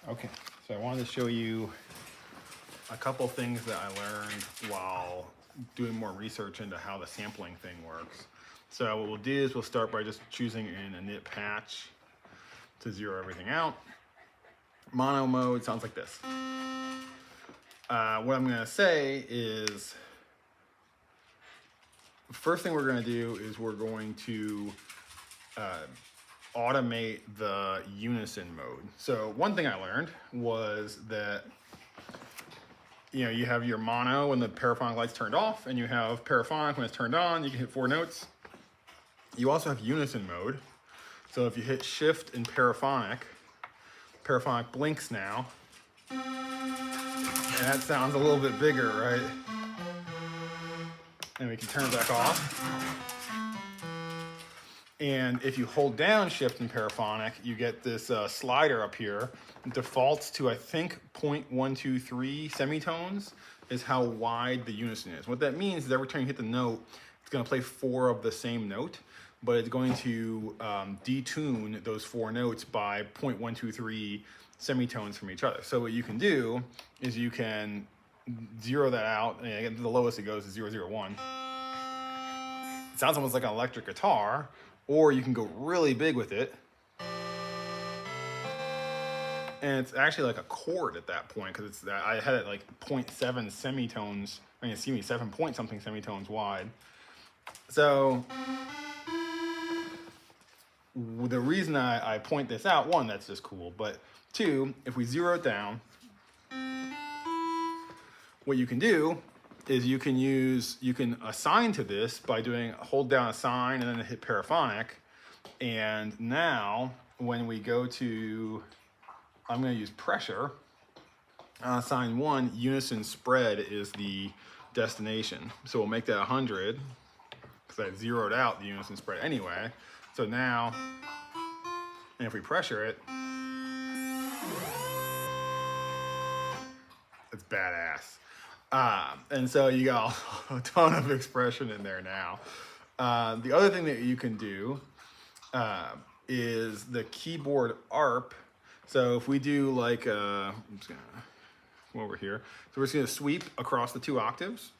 Okay, so I wanted to show you a couple things that I learned while doing more research into how the sampling thing works. So what we'll do is we'll start by just choosing an init patch to zero everything out. Mono mode sounds like this. What I'm going to say is, the first thing we're going to do is we're going to automate the unison mode. So one thing I learned was that you have your mono when the paraphonic light's turned off, and you have paraphonic when it's turned on. You can hit 4 notes. You also have unison mode. So if you hit shift and paraphonic blinks now. And that sounds a little bit bigger, right? And we can turn it back off. And if you hold down shift and paraphonic, you get this slider up here. It defaults to, I think, 0.123 semitones is how wide the unison is. What that means is every time you hit the note, it's going to play 4 of the same note, but it's going to detune those 4 notes by 0.123 semitones from each other. So what you can do is you can zero that out, and the lowest it goes is 001. It sounds almost like an electric guitar, or you can go really big with it. And it's actually like a chord at that point, because I had it like 0.7 semitones, 7 point something semitones wide. So the reason I point this out, one, that's just cool, but 2, if we zero it down, what you can do is you can assign to this by doing hold down assign and then hit paraphonic. And now when we go to, I'm going to use pressure, assign 1, unison spread is the destination. So we'll make that 100 because I zeroed out the unison spread anyway. So now, and if we pressure it, it's badass. And so you got a ton of expression in there now. The other thing that you can do is the keyboard ARP. So if we do like, I'm just gonna come over here. So we're just gonna sweep across the 2 octaves.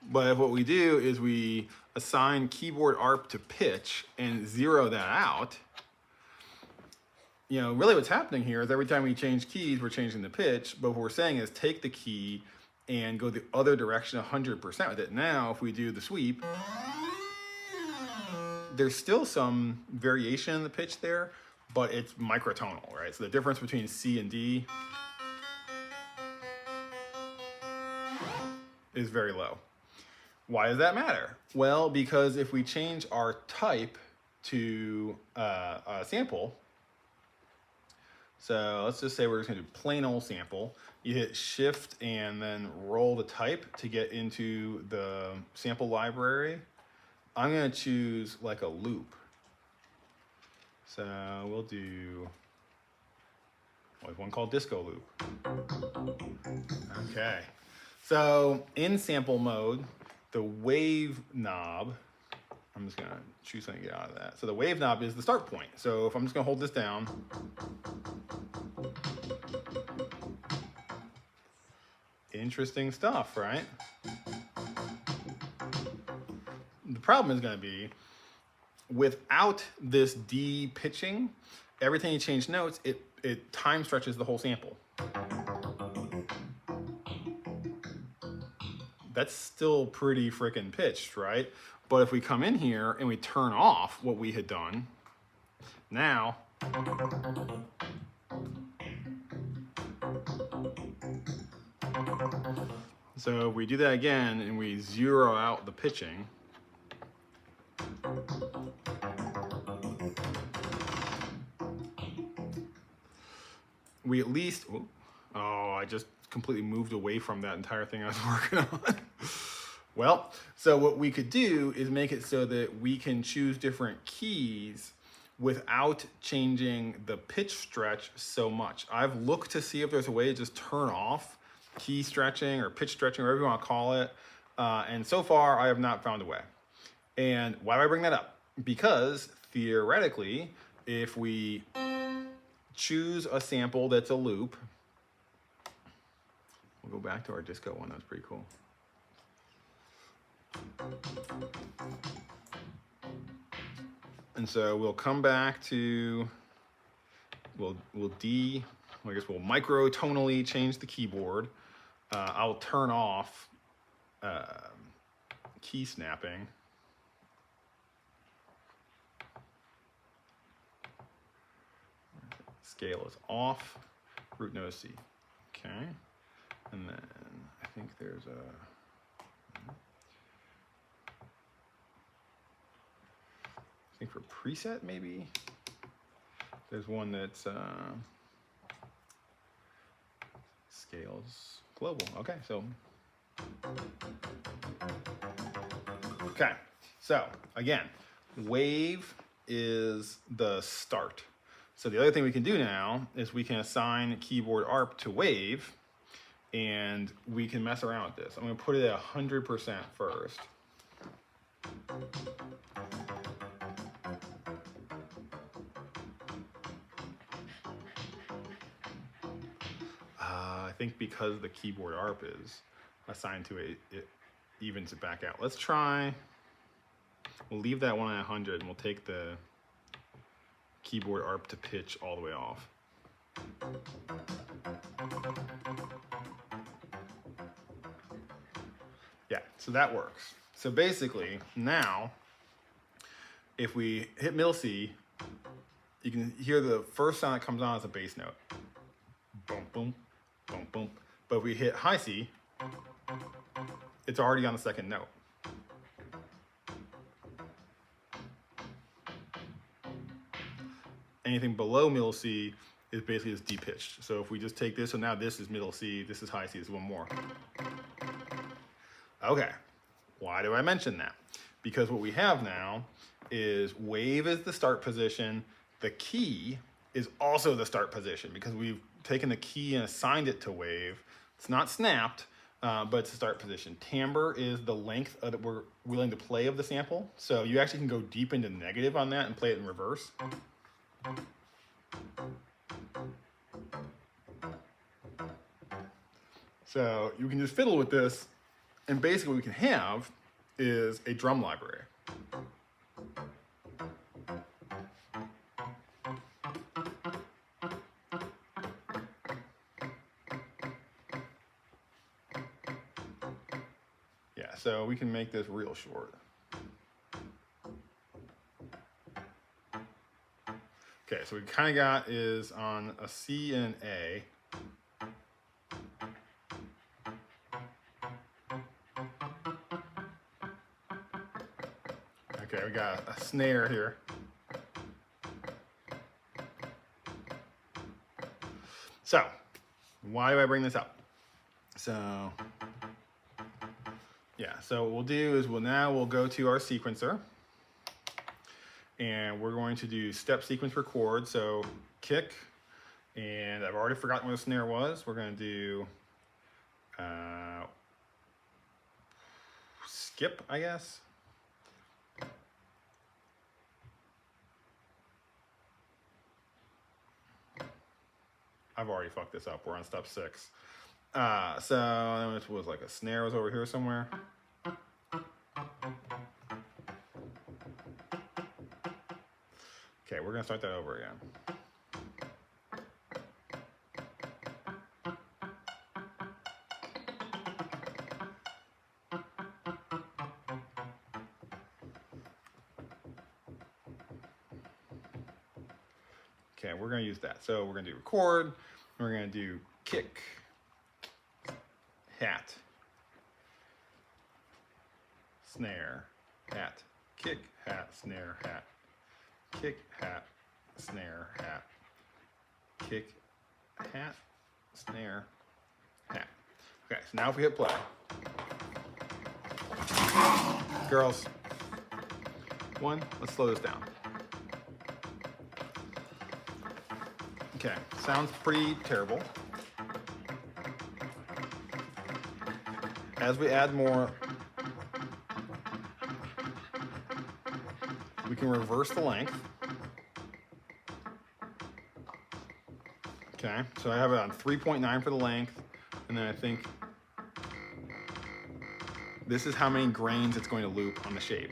But what we do is we assign keyboard ARP to pitch and zero that out. Really what's happening here is every time we change keys, we're changing the pitch, but what we're saying is take the key and go the other direction 100% with it. Now, if we do the sweep, there's still some variation in the pitch there, but it's microtonal, right? So the difference between C and D is very low. Why does that matter? Well, because if we change our type to a sample, so let's just say we're just gonna do plain old sample. You hit shift and then roll the type to get into the sample library. I'm gonna choose like a loop. So we'll do, there's one called disco loop. Okay, so in sample mode, the wave knob, I'm just gonna choose something to get out of that. So the wave knob is the start point. So if I'm just gonna hold this down, interesting stuff, right? The problem is gonna be, without this D pitching, every time you change notes, it time stretches the whole sample. That's still pretty freaking pitched, right? But if we come in here and we turn off what we had done, now, so if we do that again and we zero out the pitching, we at least, I just completely moved away from that entire thing I was working on. Well, so what we could do is make it so that we can choose different keys without changing the pitch stretch so much. I've looked to see if there's a way to just turn off key stretching or pitch stretching, whatever you want to call it. And so far, I have not found a way. And why do I bring that up? Because theoretically, if we choose a sample that's a loop, we'll go back to our disco one. That's pretty cool. And so we'll come back to, we'll microtonally change the keyboard. I'll turn off key snapping. Scale is off, root node C. Okay, and then I think there's I think for preset maybe there's one that's scales global. Okay, so so again, wave is the start. So the other thing we can do now is we can assign keyboard ARP to wave, and we can mess around with this. I'm going to put it at 100% first. I think because the keyboard ARP is assigned to it, it evens it back out. Let's try, we'll leave that one at 100 and we'll take the keyboard ARP to pitch all the way off. Yeah, so that works. So basically now, if we hit middle C, you can hear the first sound that comes on as a bass note. Boom, boom, boom, boom. But if we hit high C, it's already on the second note. Anything below middle C is basically just D-pitched. So if we just take this, so now this is middle C, this is high C, this is one more. Okay, why do I mention that? Because what we have now is wave is the start position, the key is also the start position because we've taken the key and assigned it to wave. It's not snapped, but it's the start position. Timbre is the length that we're willing to play of the sample. So you actually can go deep into negative on that and play it in reverse. So you can just fiddle with this, and basically what we can have is a drum library. Yeah, so we can make this real short. Okay, so we kind of got is on a C and an A. Okay, we got a snare here. So, why do I bring this up? So, yeah, so what we'll do is we'll go to our sequencer. And we're going to do step sequence record. So kick, and I've already forgotten what the snare was. We're going to do skip, I guess. I've already fucked this up. We're on step 6. So it was like a snare was over here somewhere. Okay, we're gonna start that over again. Okay, we're gonna use that. So we're gonna do record, and we're gonna do kick, hat, snare, hat, kick, hat, snare, hat, kick, hat, snare, hat, kick, hat, snare, hat. Okay, so now if we hit play, girls, let's slow this down. Okay, sounds pretty terrible. As we add more, we can reverse the length. Okay, so I have it on 3.9 for the length, and then I think this is how many grains it's going to loop on the shape.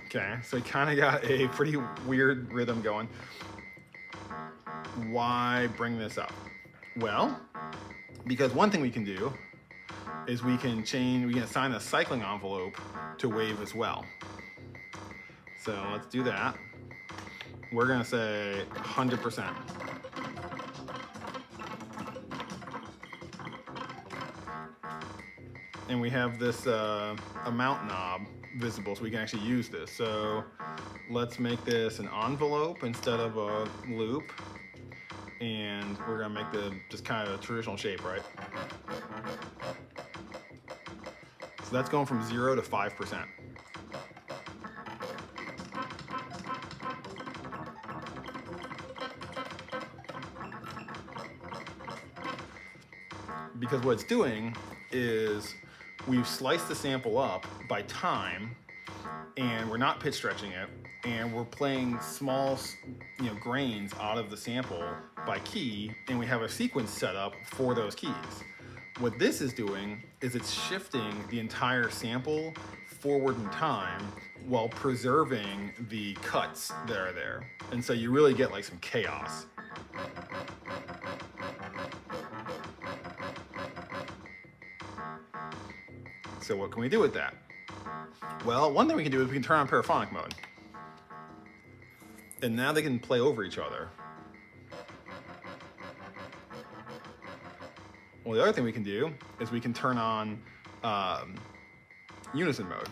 Okay, so you kind of got a pretty weird rhythm going. Why bring this up? Well, because one thing we can do is we can assign the cycling envelope to wave as well. So let's do that. We're gonna say 100%. And we have this amount knob visible, so we can actually use this. So let's make this an envelope instead of a loop. And we're gonna make the just kind of a traditional shape, right? So that's going from 0 to 5%. Because what it's doing is we've sliced the sample up by time, and we're not pitch stretching it, and we're playing small, grains out of the sample by key, and we have a sequence set up for those keys. What this is doing is it's shifting the entire sample forward in time while preserving the cuts that are there. And so you really get like some chaos. So what can we do with that? Well, one thing we can do is we can turn on paraphonic mode. And now they can play over each other. Well, the other thing we can do is we can turn on unison mode.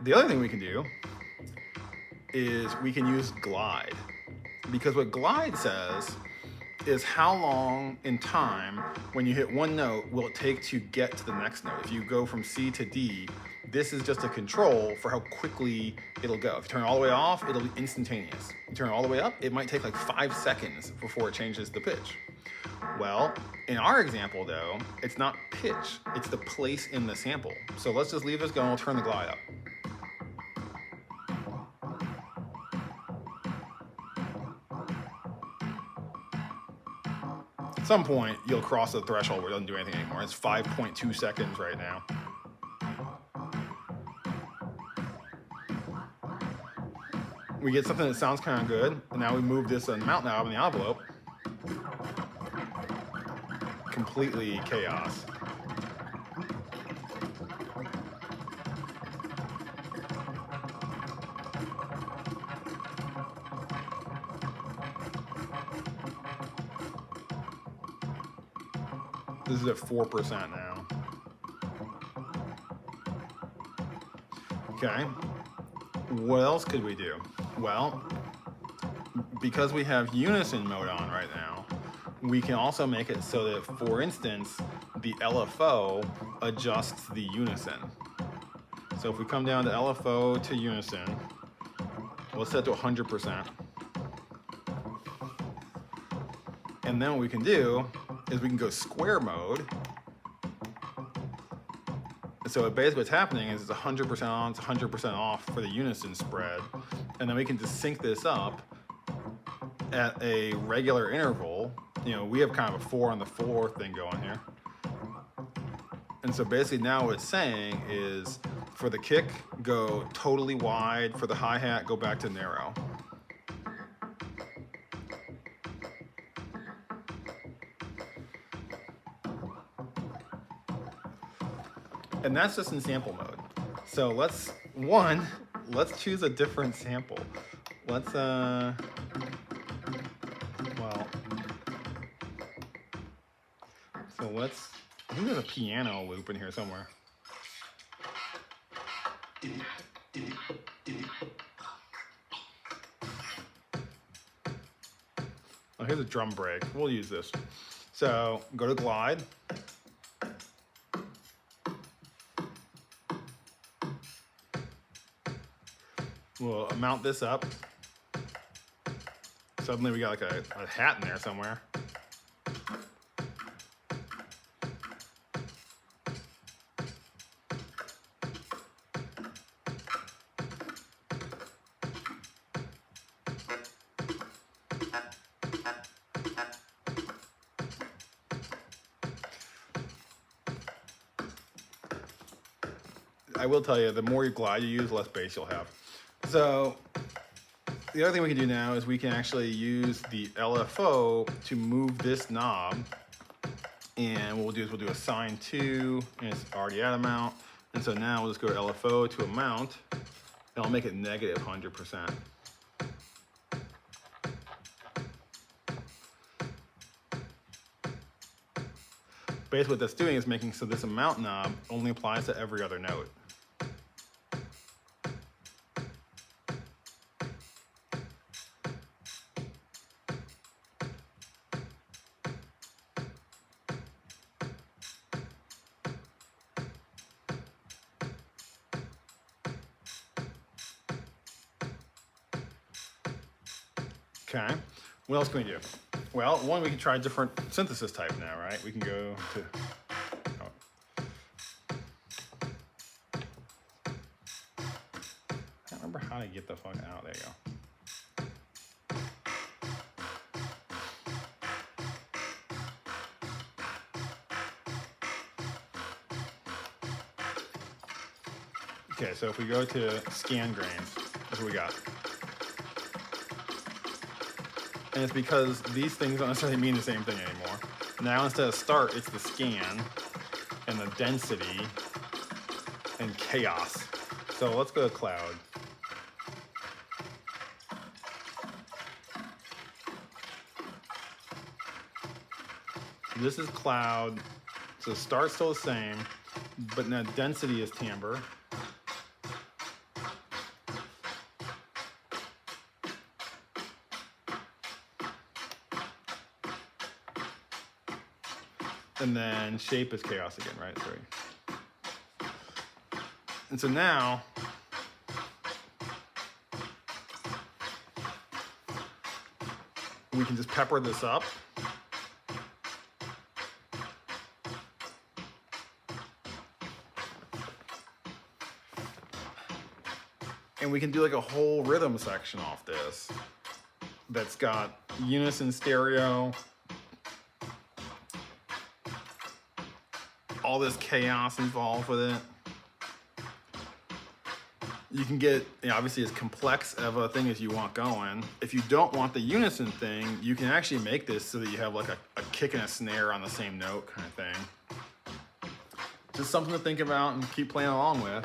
The other thing we can do is we can use glide. Because what glide says is how long in time when you hit one note will it take to get to the next note. If you go from C to D, this is just a control for how quickly it'll go. If you turn it all the way off, it'll be instantaneous. You turn it all the way up, it might take like 5 seconds before it changes the pitch. Well, in our example though, it's not pitch, it's the place in the sample. So let's just leave this going, we'll turn the glide up. At some point, you'll cross the threshold where it doesn't do anything anymore. It's 5.2 seconds right now. We get something that sounds kind of good, and now we move this amount knob in the envelope. Completely chaos. This is at 4% now. Okay, what else could we do? Well, because we have unison mode on right now, we can also make it so that, for instance, the LFO adjusts the unison. So if we come down to LFO to unison, we'll set to 100%. And then what we can do is we can go square mode. So basically what's happening is it's 100% on, it's 100% off for the unison spread. And then we can just sync this up at a regular interval. We have kind of a 4 on the 4 thing going here. And so basically now what it's saying is for the kick, go totally wide. For the hi-hat, go back to narrow. And that's just in sample mode. So let's choose a different sample. Let's, I think there's a piano loop in here somewhere. Oh, here's a drum break. We'll use this. So go to glide. We'll mount this up Suddenly we got like a hat in there somewhere. I will tell you, the more glide you use, the less bass you'll have. So the other thing we can do now is we can actually use the LFO to move this knob. And what we'll do is we'll do a sine 2, and it's already at a mount. And so now we'll just go to LFO to a mount, and I'll make it negative 100%. Basically what that's doing is making so this amount knob only applies to every other note. Okay, what else can we do? Well, one, we can try a different synthesis type now, right? We can go to, I can't remember how to get the fuck out. There you go. Okay, so if we go to scan grains, that's what we got. And it's because these things don't necessarily mean the same thing anymore. Now instead of start, it's the scan and the density and chaos. So let's go to cloud. This is cloud. So start's still the same, but now density is timbre. And then shape is chaos again, right? Sorry. And so now, we can just pepper this up. And we can do like a whole rhythm section off this that's got unison stereo, all this chaos involved with it. You can get, obviously, as complex of a thing as you want going. If you don't want the unison thing, you can actually make this so that you have like a kick and a snare on the same note kind of thing. Just something to think about and keep playing along with.